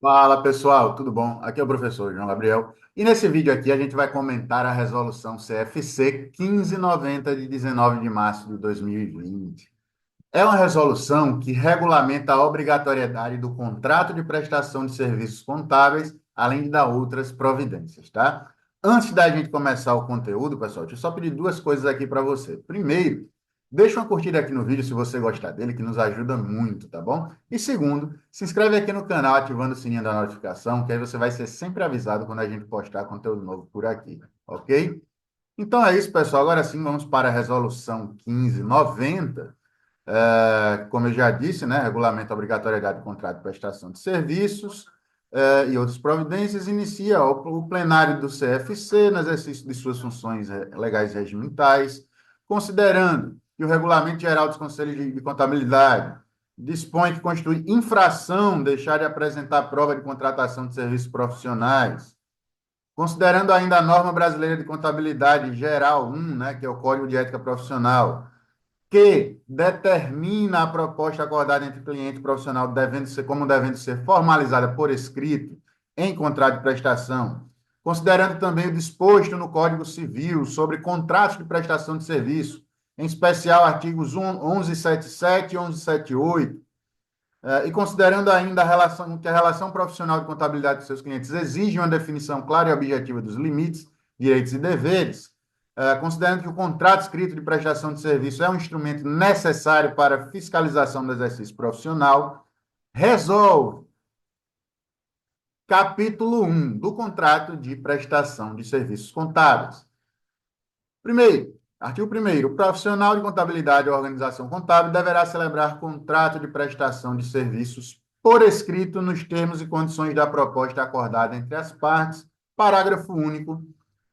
Fala pessoal, tudo bom? Aqui é o professor João Gabriel. E nesse vídeo aqui a gente vai comentar a resolução CFC 1590 de 19 de março de 2020. É uma resolução que regulamenta a obrigatoriedade do contrato de prestação de serviços contábeis, além de dar outras providências, tá? Antes da gente começar o conteúdo, pessoal, deixa eu só pedir duas coisas aqui para você. Primeiro, deixa uma curtida aqui no vídeo se você gostar dele, que nos ajuda muito, tá bom? E segundo, se inscreve aqui no canal ativando o sininho da notificação, que aí você vai ser sempre avisado quando a gente postar conteúdo novo por aqui, ok? Então é isso, pessoal. Agora sim, vamos para a resolução 1590. Como eu já disse, né, regulamento a obrigatoriedade de contrato de prestação de serviços, e outras providências, inicia o plenário do CFC no exercício de suas funções legais e regimentais, considerando que o Regulamento Geral dos Conselhos de Contabilidade dispõe que constitui infração deixar de apresentar prova de contratação de serviços profissionais, considerando ainda a norma brasileira de contabilidade geral 1, né, que é o Código de Ética Profissional, que determina a proposta acordada entre cliente e profissional devendo ser formalizada por escrito em contrato de prestação, considerando também o disposto no Código Civil sobre contratos de prestação de serviço, em especial artigos 1177 e 1178, e considerando ainda que a relação profissional de contabilidade de seus clientes exige uma definição clara e objetiva dos limites, direitos e deveres, considerando que o contrato escrito de prestação de serviço é um instrumento necessário para a fiscalização do exercício profissional, resolve capítulo 1 do contrato de prestação de serviços contábeis. Primeiro, artigo 1º, o profissional de contabilidade ou organização contábil deverá celebrar contrato de prestação de serviços por escrito nos termos e condições da proposta acordada entre as partes. Parágrafo único.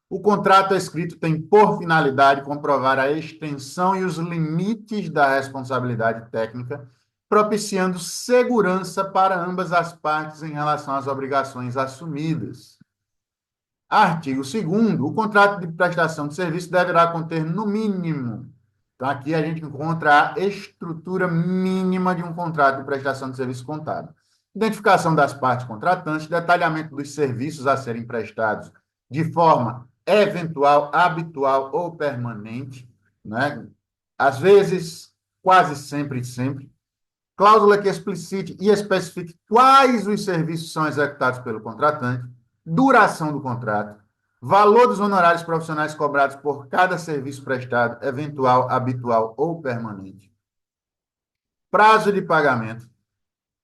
O contrato escrito tem por finalidade comprovar a extensão e os limites da responsabilidade técnica, propiciando segurança para ambas as partes em relação às obrigações assumidas. Artigo 2º, o contrato de prestação de serviço deverá conter, no mínimo, então aqui a gente encontra a estrutura mínima de um contrato de prestação de serviço contábil. Identificação das partes contratantes, detalhamento dos serviços a serem prestados de forma eventual, habitual ou permanente, né? Às vezes, quase sempre. Cláusula que explicite e especifique quais os serviços são executados pelo contratante, duração do contrato, valor dos honorários profissionais cobrados por cada serviço prestado, eventual, habitual ou permanente, prazo de pagamento,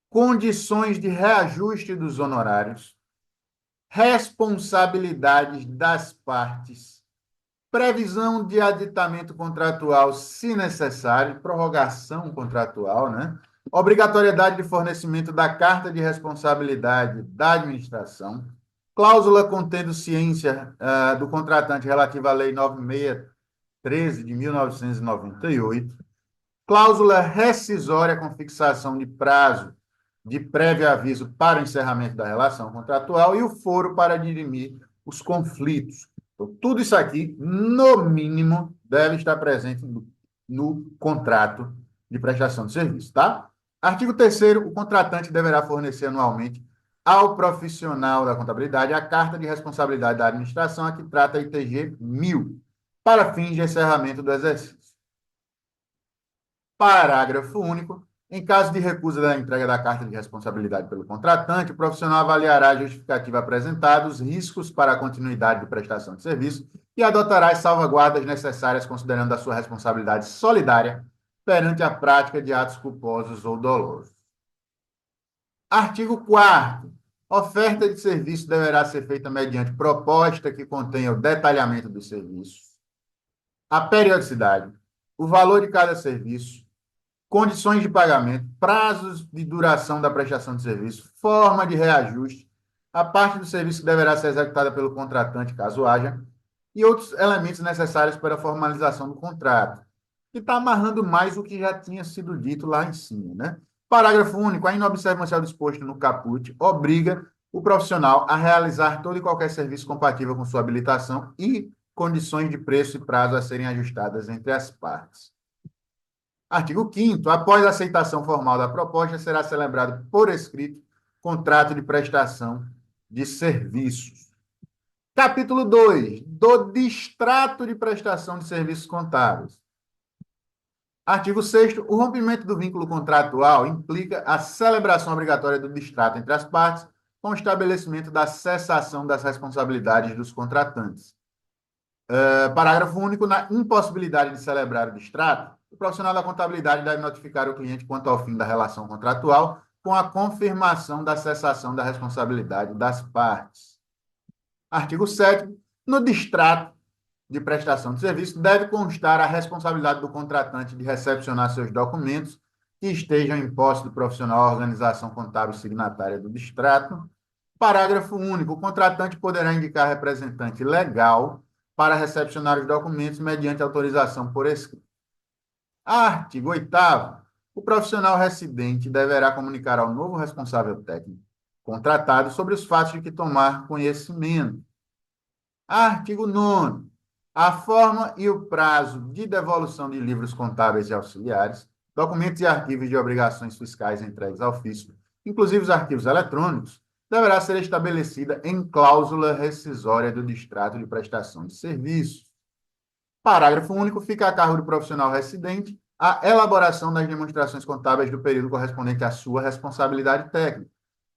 condições de reajuste dos honorários, responsabilidades das partes, previsão de aditamento contratual, se necessário, prorrogação contratual, né? Obrigatoriedade de fornecimento da carta de responsabilidade da administração, cláusula contendo ciência do contratante relativa à Lei 9613 de 1998, cláusula rescisória com fixação de prazo de prévio aviso para o encerramento da relação contratual e o foro para dirimir os conflitos. Então, tudo isso aqui, no mínimo, deve estar presente no contrato de prestação de serviço, tá? Artigo 3º, o contratante deverá fornecer anualmente ao profissional da contabilidade a carta de responsabilidade da administração a que trata a ITG 1000, para fins de encerramento do exercício. Parágrafo único. Em caso de recusa da entrega da carta de responsabilidade pelo contratante, o profissional avaliará a justificativa apresentada, os riscos para a continuidade de prestação de serviço e adotará as salvaguardas necessárias considerando a sua responsabilidade solidária perante a prática de atos culposos ou dolosos. Artigo 4º. Oferta de serviço deverá ser feita mediante proposta que contenha o detalhamento dos serviços, a periodicidade, o valor de cada serviço, condições de pagamento, prazos de duração da prestação de serviço, forma de reajuste, a parte do serviço que deverá ser executada pelo contratante, caso haja, e outros elementos necessários para a formalização do contrato, que está amarrando mais o que já tinha sido dito lá em cima, né? Parágrafo único. A inobservância ao disposto no caput obriga o profissional a realizar todo e qualquer serviço compatível com sua habilitação e condições de preço e prazo a serem ajustadas entre as partes. Artigo 5º. Após a aceitação formal da proposta, será celebrado por escrito contrato de prestação de serviços. Capítulo 2, do distrato de prestação de serviços contábeis. Artigo 6º, o rompimento do vínculo contratual implica a celebração obrigatória do distrato entre as partes, com o estabelecimento da cessação das responsabilidades dos contratantes. Parágrafo único, na impossibilidade de celebrar o distrato, o profissional da contabilidade deve notificar o cliente quanto ao fim da relação contratual, com a confirmação da cessação da responsabilidade das partes. Artigo 7º, no distrato de prestação de serviço, deve constar a responsabilidade do contratante de recepcionar seus documentos que estejam em posse do profissional ou organização contábil signatária do distrato. Parágrafo único, o contratante poderá indicar representante legal para recepcionar os documentos mediante autorização por escrito. Artigo 8º, o profissional residente deverá comunicar ao novo responsável técnico contratado sobre os fatos de que tomar conhecimento. Artigo 9º, a forma e o prazo de devolução de livros contábeis e auxiliares, documentos e arquivos de obrigações fiscais entregues ao fisco, inclusive os arquivos eletrônicos, deverá ser estabelecida em cláusula rescisória do distrato de prestação de serviços. Parágrafo único, fica a cargo do profissional residente a elaboração das demonstrações contábeis do período correspondente à sua responsabilidade técnica,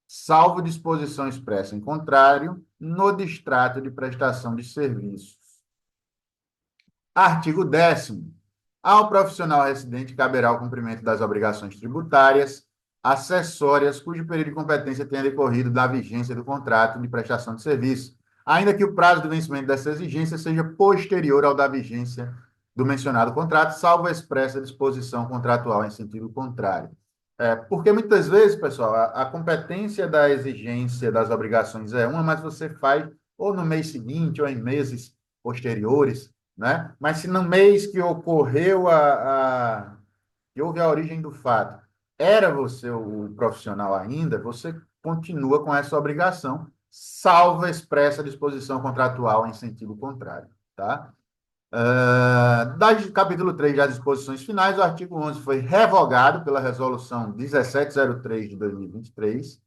salvo disposição expressa em contrário, no distrato de prestação de serviços. Artigo 10º. Ao profissional residente caberá o cumprimento das obrigações tributárias, acessórias, cujo período de competência tenha decorrido da vigência do contrato de prestação de serviço, ainda que o prazo de vencimento dessa exigência seja posterior ao da vigência do mencionado contrato, salvo a expressa disposição contratual em sentido contrário. Porque muitas vezes, pessoal, a competência da exigência das obrigações é uma, mas você faz ou no mês seguinte ou em meses posteriores, né? Mas se no mês que ocorreu que houve a origem do fato, era você o profissional ainda, você continua com essa obrigação, salvo a expressa disposição contratual em sentido contrário, tá? Capítulo 3 das disposições finais, o artigo 11 foi revogado pela resolução 1703 de 2023.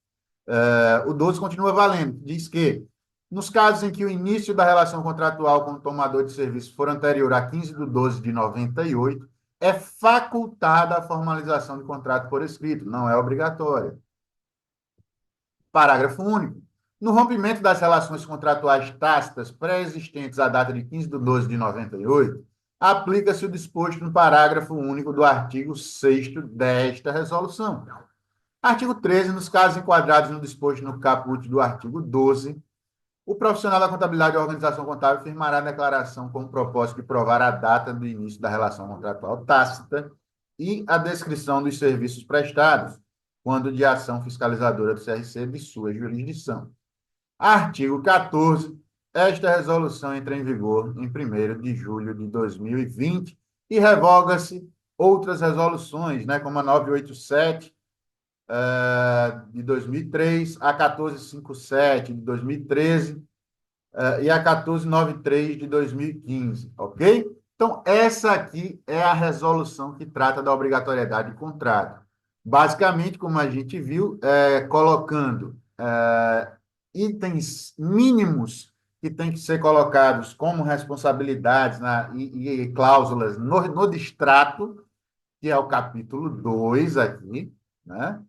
O 12 continua valendo, diz que, nos casos em que o início da relação contratual com o tomador de serviço for anterior a 15/12 de 98, é facultada a formalização de contrato por escrito, não é obrigatória. Parágrafo único. No rompimento das relações contratuais tácitas pré-existentes à data de 15/12 de 98, aplica-se o disposto no parágrafo único do artigo 6º desta resolução. Artigo 13. Nos casos enquadrados no disposto no caput do artigo 12, o profissional da contabilidade ou organização contábil firmará a declaração com o propósito de provar a data do início da relação contratual tácita e a descrição dos serviços prestados, quando de ação fiscalizadora do CRC de sua jurisdição. Artigo 14. Esta resolução entra em vigor em 1º de julho de 2020 e revoga-se outras resoluções, né, como a 987, de 2003, a 1457 de 2013 e a 1493 de 2015, ok? Então, essa aqui é a resolução que trata da obrigatoriedade de contrato. Basicamente, como a gente viu, colocando itens mínimos que têm que ser colocados como responsabilidades e cláusulas no distrato, que é o capítulo 2 aqui, né?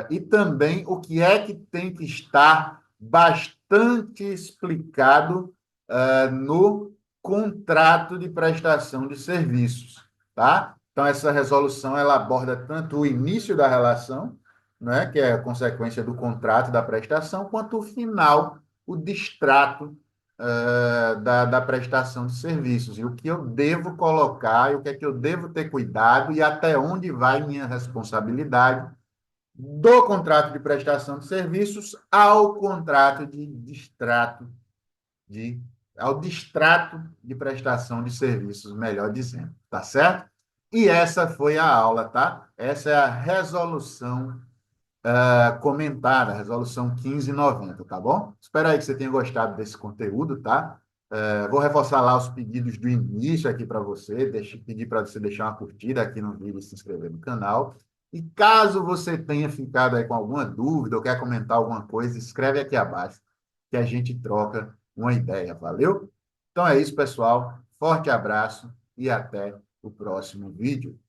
E também o que é que tem que estar bastante explicado no contrato de prestação de serviços, tá? Então, essa resolução ela aborda tanto o início da relação, né, que é a consequência do contrato da prestação, quanto o final, o distrato da prestação de serviços, e o que eu devo colocar, e o que é que eu devo ter cuidado, e até onde vai minha responsabilidade do contrato de prestação de serviços ao contrato de ao distrato de prestação de serviços, melhor dizendo, tá certo? E essa foi a aula, tá? Essa é a resolução comentada, resolução 1590, tá bom? Espero aí que você tenha gostado desse conteúdo, tá? Vou reforçar lá os pedidos do início aqui para você, pedir para você deixar uma curtida aqui no vídeo e se inscrever no canal. E caso você tenha ficado aí com alguma dúvida ou quer comentar alguma coisa, escreve aqui abaixo que a gente troca uma ideia, valeu? Então é isso, pessoal. Forte abraço e até o próximo vídeo.